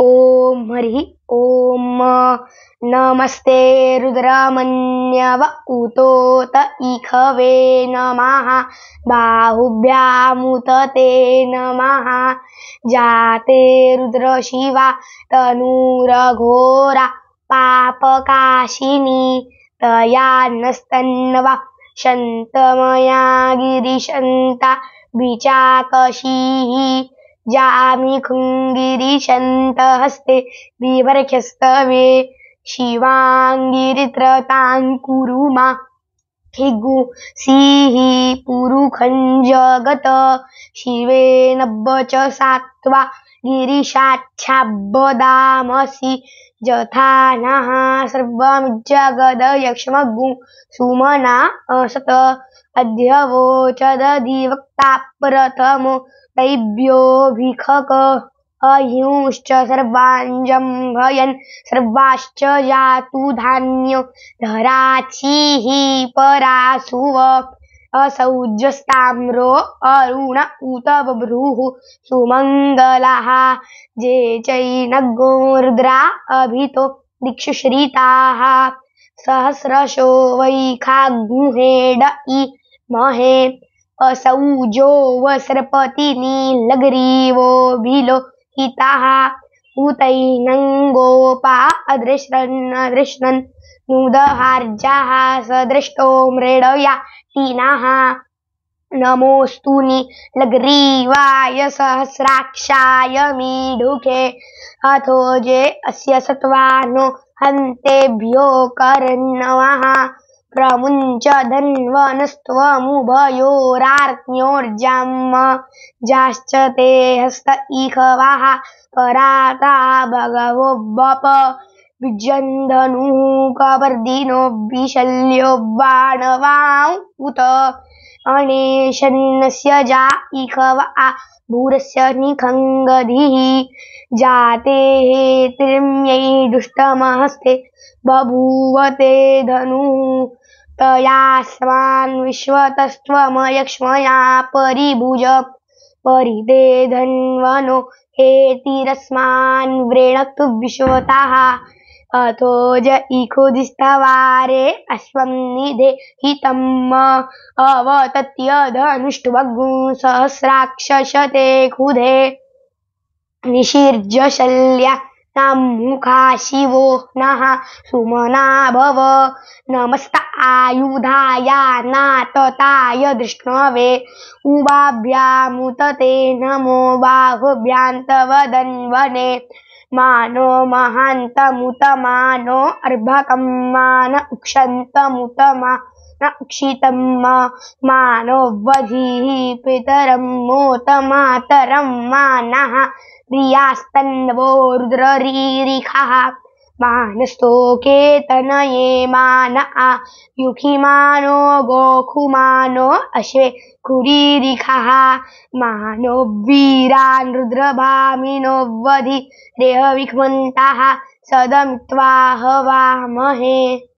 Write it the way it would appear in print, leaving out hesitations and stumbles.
ॐ हरिः ॐ नमस्ते रुद्रमन्यव उतोत इखवे नमः बाहुभ्यामुत ते नमः जाते रुद्रशिवा तनूरघोरा पापकाशिनी तया नस्तन्वा शन्तमया गिरिशन्ता विचाकशीः जामि खुङ्गिरिशन्तहस्ते बिभर्ख्यस्तवे शिवाङ्गिरित्रतां कुरु मा हिगु सिहि पुरुखञ्जगत शिवेन च सात्वा गिरिशाच्छाब्बदामसि यथा नः सर्वमिज्जगदयक्ष्मगु सुमना असत अध्यवोचदधिवक्ता प्रथमो तैभ्योऽभिखक अहिंश्च सर्वाञ्जम्भयन् सर्वाश्च जातु धान्यो धराचिः परासुव असौजस्ताम्रो अरुण उत बभ्रुः सुमङ्गलाः जे चैनग्गो रुद्रा अभितो दिक्षु श्रिताः सहस्रशो वैखाग्मुहेड इमहे असौजो वस्रपतिनीलग्रीवो भिलोहिताः उतैनं गोपा अदृश्यन् नुदहार्जाः सदृष्टो मृडया टीनाः नमोऽस्तु नीलग्रीवाय सहस्राक्षाय मीढुके अथोजे अस्य सत्वानो हन्तेभ्यो कर्णवः प्रमुञ्च धन्वनस्त्वमुभयोरार्त्न्योर्जाम जाश्च ते हस्त इखवाः पराता भगवो बप विजन्धनुः कवर्दिनो विशल्यो बाणवां उत अणेशन्नस्य जा इखवा भूरस्य निखङ्गधिः जाते त्रिम्यै दुष्टमहस्ते बभूवते धनुः तयास्मान् विश्वतस्त्वमयक्ष्मया परिभुज परिते धन्वनो हेतिरस्मान् व्रेणक्तु विश्वताः अथोज इखुदिस्तवारे अश्वं निधेहितम् अवतत्य धनुष्टुवग्गु सहस्राक्षशते खुधे निशीर्ज शल्या मुखा शिवो नः सुमना भव नमस्त आयुधाया नातताय दृष्णवे उभाभ्यामुतते नमो बाहुभ्यान्तवदन्वने मानो महान्तमुतमानो अर्भकं मान उक्षन्तमुतमा न उक्षितं मानो वधिः पितरं मोतमातरं मानः प्रियास्तन्वो रुद्ररीरिखः मानस्तोके तनये मान युखिमानो गोखुमानो अश्वे कुरीरिखः मानो वीरान् रुद्रभामिनो वधि रेहविक्मन्ताः सदमित्वा हवामहे।